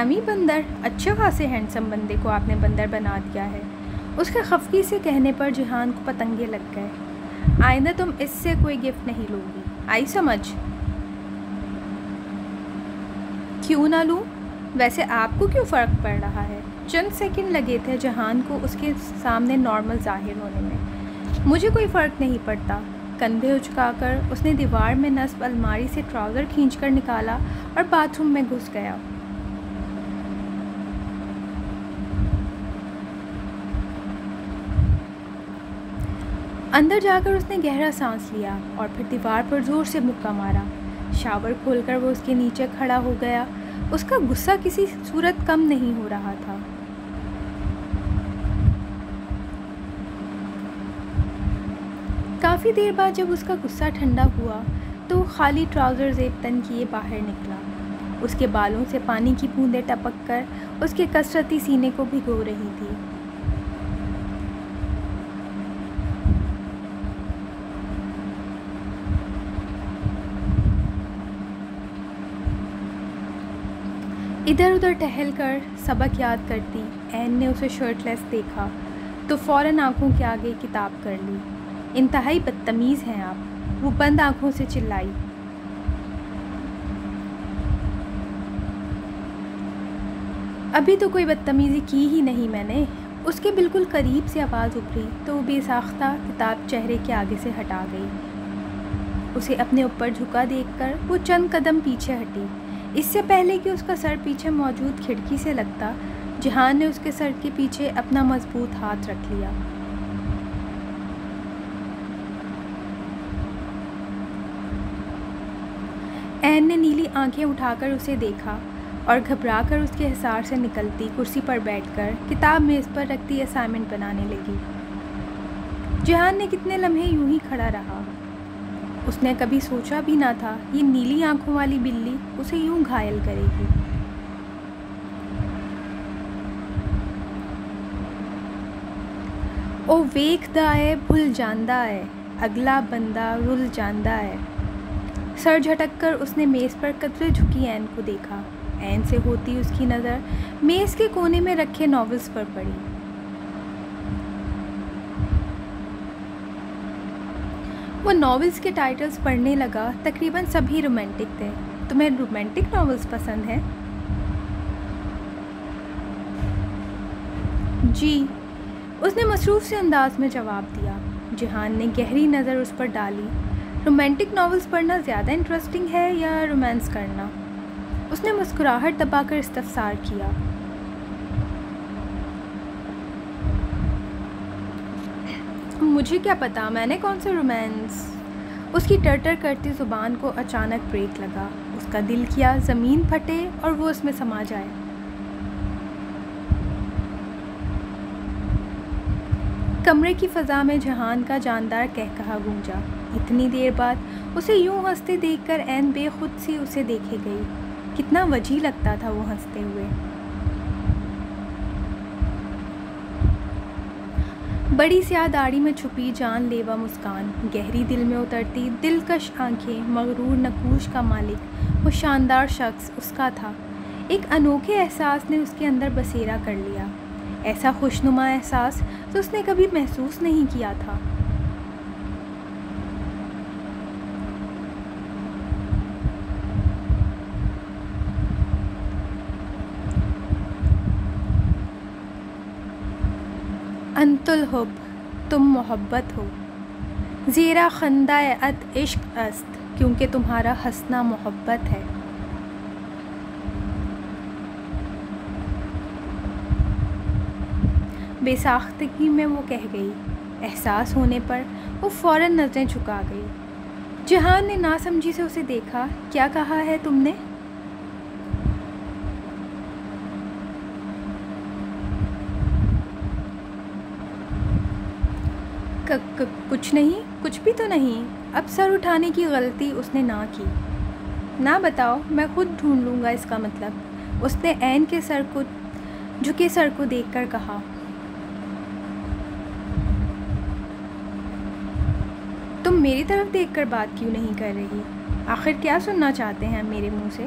Semi بندر؟ اچھے خاصے ہینڈسم بندے کو آپ نے بندر بنا دیا ہے۔ اس کے خفگی سے کہنے پر جہان کو پتنگے لگ گئے۔ آئندہ تم اس سے کوئی گفٹ نہیں لو گی، آئی سمجھ؟ کیوں نہ لوں؟ ویسے آپ کو کیوں فرق پڑ رہا ہے؟ چند سیکنڈ لگے تھے جہان کو اس کے سامنے نارمل ظاہر ہونے میں۔ مجھے کوئی فرق نہیں پڑتا۔ کندھے اچکا کر اس نے دیوار میں نصب الماری سے ٹراؤزر کھینچ کر نکالا اور باتھ روم میں گھس گیا۔ اندر جا کر اس نے گہرا سانس لیا اور پھر دیوار پر زور سے مکہ مارا۔ شاور کھول کر وہ اس کے نیچے کھڑا ہو گیا۔ اس کا غصہ کسی صورت کم نہیں ہو رہا تھا۔ کافی دیر بعد جب اس کا غصہ ٹھنڈا ہوا تو وہ خالی ٹراؤزر زیب تن کیے باہر نکلا۔ اس کے بالوں سے پانی کی بوندیں ٹپک کر اس کے کسرتی سینے کو بھگو رہی تھی۔ ادھر ادھر ٹہل کر سبق یاد کرتی عین نے اسے شرٹ لیس دیکھا تو فوراً آنکھوں کے آگے کتاب کر لی۔ انتہائی بدتمیز ہیں آپ، وہ بند آنکھوں سے چلائی۔ ابھی تو کوئی بدتمیزی کی ہی نہیں میں نے۔ اس کے بالکل قریب سے آواز ابھری تو وہ بے ساختہ کتاب چہرے کے آگے سے ہٹا گئی۔ اسے اپنے اوپر جھکا دیکھ کر وہ چند قدم پیچھے ہٹی۔ اس سے پہلے کہ اس کا سر پیچھے موجود کھڑکی سے لگتا، جہان نے اس کے سر کے پیچھے اپنا مضبوط ہاتھ رکھ لیا۔ عین نے نیلی آنکھیں اٹھا کر اسے دیکھا اور گھبرا کر اس کے حصار سے نکلتی کرسی پر بیٹھ کر کتاب میز پر رکھتی اسائنمنٹ بنانے لگی۔ جہان نے کتنے لمحے یوں ہی کھڑا رہا۔ اس نے کبھی سوچا بھی نہ تھا یہ نیلی آنکھوں والی بلی اسے یوں گھائل کرے گی۔ او ویکھدا ہے بھل جاندا ہے، اگلا بندہ رل جاندا ہے۔ سر جھٹک کر اس نے میز پر قدرے جھکی عین کو دیکھا۔ عین سے ہوتی اس کی نظر میز کے کونے میں رکھے ناولز پر پڑی۔ وہ ناولز کے ٹائٹلز پڑھنے لگا، تقریباً سبھی رومانٹک تھے۔ تمہیں رومانٹک ناولز پسند ہیں؟ جی، اس نے مصروف سے انداز میں جواب دیا۔ جہان نے گہری نظر اس پر ڈالی۔ رومانٹک ناولز پڑھنا زیادہ انٹرسٹنگ ہے یا رومانس کرنا؟ اس نے مسکراہٹ دبا کر استفسار کیا۔ مجھے کیا پتا، میں نے کون سے رومانس؟ اس کی ٹرٹر کرتی زبان کو اچانک بریک لگا۔ اس کا دل کیا زمین پھٹے اور وہ اس میں سما جائے۔ کمرے کی فضا میں جہان کا جاندار قہقہا گونجا۔ اتنی دیر بعد اسے یوں ہنستے دیکھ کر عین بے خود سی اسے دیکھے گئی۔ کتنا وجیح لگتا تھا وہ ہنستے ہوئے۔ بڑی سیاہ داڑھی میں چھپی جان لیوا مسکان، گہری دل میں اترتی دلکش آنکھیں، مغرور نقوش کا مالک، وہ شاندار شخص اس کا تھا۔ ایک انوکھے احساس نے اس کے اندر بسیرا کر لیا، ایسا خوشنما احساس تو اس نے کبھی محسوس نہیں کیا تھا۔ انت الحب، تم محبت ہو، زیرا خندہ ات عشق است، کیونکہ تمہارا ہنسنا محبت ہے۔ بے ساختگی میں وہ کہہ گئی۔ احساس ہونے پر وہ فوراً نظریں جھکا گئی۔ جہان نے ناسمجھی سے اسے دیکھا۔ کیا کہا ہے تم نے؟ کچھ نہیں، کچھ بھی تو نہیں۔ اب سر اٹھانے کی غلطی اس نے نہ کی۔ نہ بتاؤ، میں خود ڈھونڈ لوں گا اس کا مطلب، اس نے عین کے جھکے سر کو دیکھ کر کہا۔ تم میری طرف دیکھ کر بات کیوں نہیں کر رہی؟ آخر کیا سننا چاہتے ہیں میرے منہ سے؟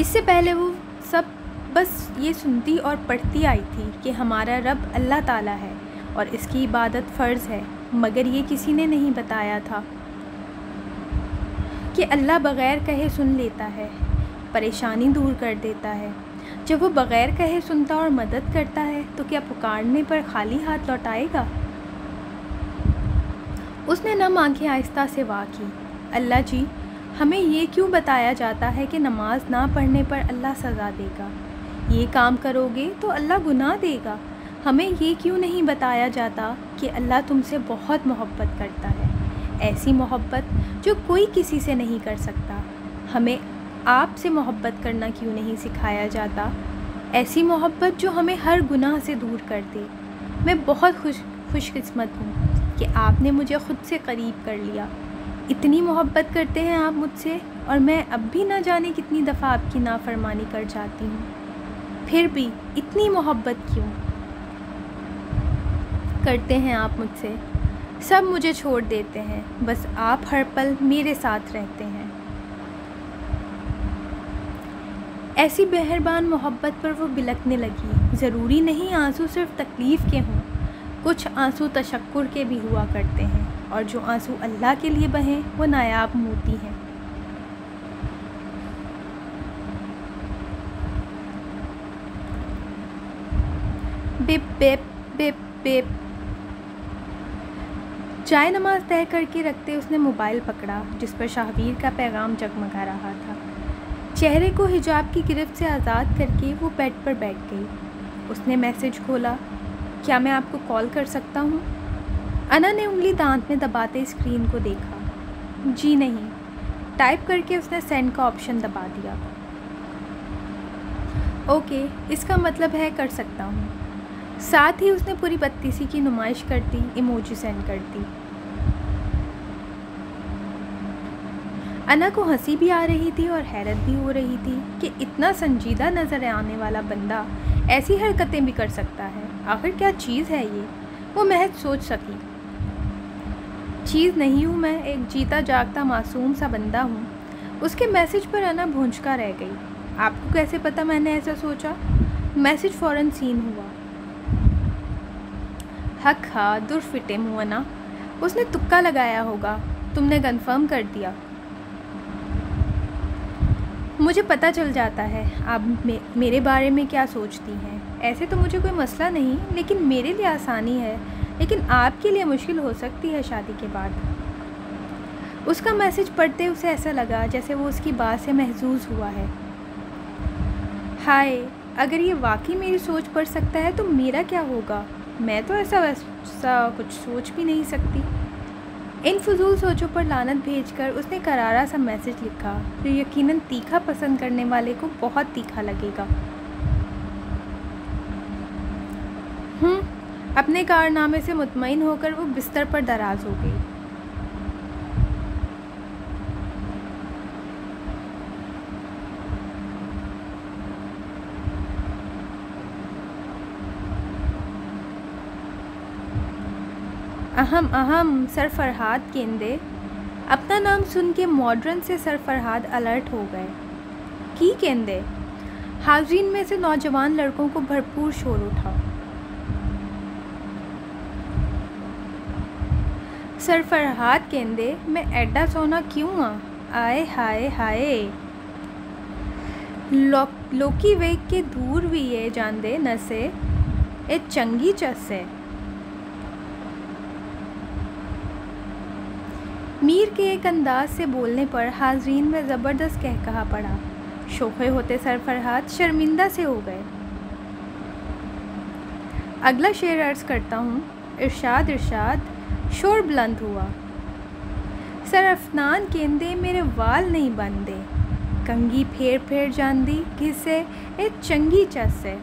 اس سے پہلے وہ سب بس یہ سنتی اور پڑھتی آئی تھی کہ ہمارا رب اللہ تعالیٰ ہے اور اس کی عبادت فرض ہے، مگر یہ کسی نے نہیں بتایا تھا کہ اللہ بغیر کہے سن لیتا ہے، پریشانی دور کر دیتا ہے۔ جب وہ بغیر کہے سنتا اور مدد کرتا ہے تو کیا پکارنے پر خالی ہاتھ لوٹائے گا؟ اس نے نم آنکھیں آہستہ سے وا کی۔ اللہ جی، ہمیں یہ کیوں بتایا جاتا ہے کہ نماز نہ پڑھنے پر اللہ سزا دے گا؟ یہ کام کرو گے تو اللہ گناہ دے گا۔ ہمیں یہ کیوں نہیں بتایا جاتا کہ اللہ تم سے بہت محبت کرتا ہے، ایسی محبت جو کوئی کسی سے نہیں کر سکتا؟ ہمیں آپ سے محبت کرنا کیوں نہیں سکھایا جاتا، ایسی محبت جو ہمیں ہر گناہ سے دور کر دے؟ میں بہت خوش قسمت ہوں کہ آپ نے مجھے خود سے قریب کر لیا۔ اتنی محبت کرتے ہیں آپ مجھ سے، اور میں اب بھی نہ جانے کتنی دفعہ آپ کی نافرمانی کر جاتی ہوں، پھر بھی اتنی محبت کیوں کرتے ہیں آپ مجھ سے؟ سب مجھے چھوڑ دیتے ہیں، بس آپ ہر پل میرے ساتھ رہتے ہیں۔ ایسی مہربان محبت پر وہ بلکنے لگی۔ ضروری نہیں آنسو صرف تکلیف کے ہوں، کچھ آنسو تشکر کے بھی ہوا کرتے ہیں، اور جو آنسو اللہ کے لیے بہیں وہ نایاب موتی ہیں۔ بپ بپ بپ بپ۔ جائے نماز طے کر کے رکھتے اس نے موبائل پکڑا جس پر شاہویر کا پیغام جگمگا رہا تھا۔ چہرے کو حجاب کی گرفت سے آزاد کر کے وہ بیڈ پر بیٹھ گئی۔ اس نے میسج کھولا۔ کیا میں آپ کو کال کر سکتا ہوں؟ انا نے انگلی دانت میں دباتے اسکرین کو دیکھا۔ جی نہیں۔ ٹائپ کر کے اس نے سینڈ کا آپشن دبا دیا۔ اوکے، اس کا مطلب ہے کر سکتا ہوں۔ ساتھ ہی اس نے پوری بدتیسی کی نمائش کرتی ایموجی سینڈ کر دی۔ انا کو ہنسی بھی آ رہی تھی اور حیرت بھی ہو رہی تھی کہ اتنا سنجیدہ نظر آنے والا بندہ ایسی حرکتیں بھی کر سکتا ہے۔ آخر کیا چیز ہے یہ؟ وہ محض سوچ سکی۔ چیز نہیں ہوں میں، ایک جیتا جاگتا معصوم سا بندہ ہوں۔ اس کے میسج پر انا بھونچکا رہ گئی۔ آپ کو کیسے پتا میں نے ایسا سوچا؟ میسج فوراً سین ہوا۔ حق ہا در فٹے منہ انا، اس نے تکا لگایا ہوگا۔ تم نے کنفرم کر دیا۔ مجھے پتہ چل جاتا ہے آپ میرے بارے میں کیا سوچتی ہیں۔ ایسے تو مجھے کوئی مسئلہ نہیں، لیکن میرے لیے آسانی ہے، لیکن آپ کے لیے مشکل ہو سکتی ہے شادی کے بعد۔ اس کا میسج پڑھتے اسے ایسا لگا جیسے وہ اس کی بات سے محظوظ ہوا ہے۔ ہائے، اگر یہ واقعی میری سوچ پڑھ سکتا ہے تو میرا کیا ہوگا؟ میں تو ایسا ویسا کچھ سوچ بھی نہیں سکتی۔ ان فضول سوچوں پر لعنت بھیج کر اس نے کرارا سا میسج لکھا جو یقیناً تیکھا پسند کرنے والے کو بہت تیکھا لگے گا۔ اپنے کارنامے سے مطمئن ہو کر وہ بستر پر دراز ہو گئی۔ اہم سر فرہاد کیندے۔ اپنا نام سن کے ماڈرن سے سر فرہاد الرٹ ہو گئے۔ کی کیندے؟ حاضرین میں سے نوجوان لڑکوں کو بھرپور شور اٹھا۔ سر فرہاد کیندے، میں ایڈا سونا کیوں ہاں؟ آئے ہائے ہائے، لوکی ویگ کے دور بھی یہ جاندے نسے اے چنگی چسے۔ میر کے ایک انداز سے بولنے پر حاضرین میں زبردست کہکہا پڑا۔ شوخے ہوتے سر فرہاد شرمندہ سے ہو گئے۔ اگلا شعر عرض کرتا ہوں۔ ارشاد ارشاد، شور بلند ہوا۔ سر افنان کیندے میرے وال نہیں بندے، کنگھی پھیر پھیر جاندی گھسے اے چنگی چسے۔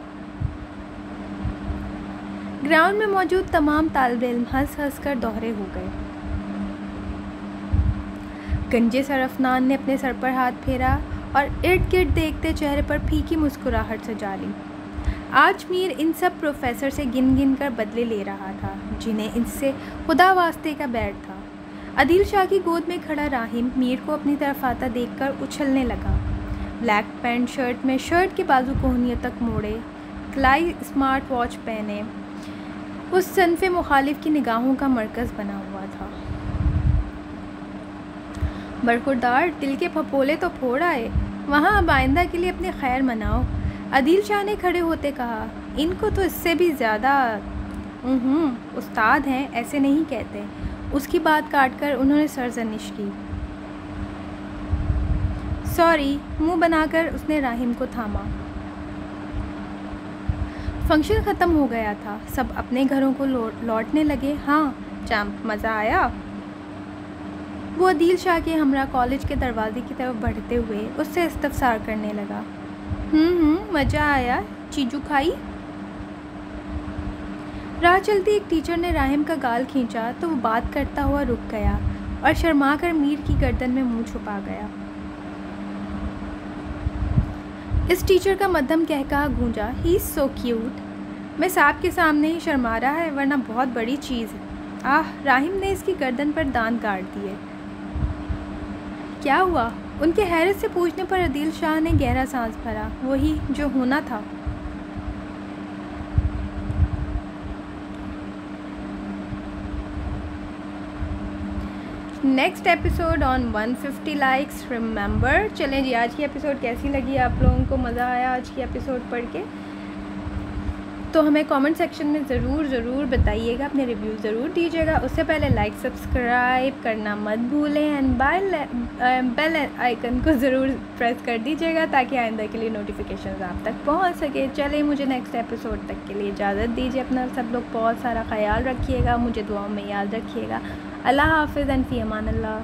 گراؤنڈ میں موجود تمام طالب علم ہنس ہنس کر دوہرے ہو گئے۔ گنجے سر افنان نے اپنے سر پر ہاتھ پھیرا اور ارد گرد دیکھتے چہرے پر پھیکی مسکراہٹ سجا لی۔ آج میر ان سب پروفیسر سے گن گن کر بدلے لے رہا تھا جنہیں ان سے خدا واسطے کا بیٹ تھا۔ عدیل شاہ کی گود میں کھڑا راہیم میر کو اپنی طرف آتا دیکھ کر اچھلنے لگا۔ بلیک پینٹ شرٹ میں شرٹ کے بازو کوہنیوں تک موڑے، کلائی اسمارٹ واچ پہنے، اس صنف مخالف کی نگاہوں کا مرکز بنا ہوا تھا۔ برخوردار دل کے پھپولے تو پھوڑ آئے، وہاں اب آئندہ کے لیے اپنی خیر مناؤ، عدیل شاہ نے کھڑے ہوتے کہا۔ ان کو تو اس سے بھی زیادہ استاد ہیں، ایسے نہیں کہتے۔ اس کی بات کاٹ کر انہوں نے سرزنش کی۔ سوری، منہ بنا کر اس نے راہم کو تھاما۔ فنکشن ختم ہو گیا تھا، سب اپنے گھروں کو لوٹنے لگے۔ ہاں چمپ، مزہ آیا؟ وہ عدیل شاہ کے ہمراہ کالج کے دروازے کی طرف بڑھتے ہوئے اس سے استفسار کرنے لگا۔ مزہ آیا، چیجو کھائی؟ راہ چلتی ایک ٹیچر نے راہم کا گال کھینچا تو وہ بات کرتا ہوا رک گیا اور شرما کر میر کی گردن میں منہ چھپا گیا۔ اس ٹیچر کا مدھم کہکہا گونجا، ہی از سو کیوٹ۔ میں صاحب کے سامنے ہی شرما رہا ہے، ورنہ بہت بڑی چیز ہے۔ راہم نے اس کی گردن پر دانت گاڑ دیے۔ کیا ہوا؟ ان کے حیرت سے پوچھنے پر عدیل شاہ نے گہرا سانس بھرا۔ وہی جو ہونا تھا۔ Next episode on 150 likes remember. چلیں جی، آج کی ایپیسوڈ کیسی لگی آپ لوگوں کو؟ مزہ آیا آج کی ایپیسوڈ پڑھ کے؟ تو ہمیں کامنٹ سیکشن میں ضرور بتائیے گا، اپنے ریویو ضرور دیجیے گا۔ اس سے پہلے لائک سبسکرائب کرنا مت بھولیں، اینڈ بیل آئیکن کو ضرور پریس کر دیجیے گا تاکہ آئندہ کے لیے نوٹیفیکیشنز آپ تک پہنچ سکے۔ چلیں، مجھے نیکسٹ ایپیسوڈ تک کے لیے اجازت دیجیے۔ اپنا سب لوگ بہت سارا خیال رکھیے گا، مجھے دعاؤں میں یاد رکھیے گا۔ اللہ حافظ، اینڈ فی امان اللہ۔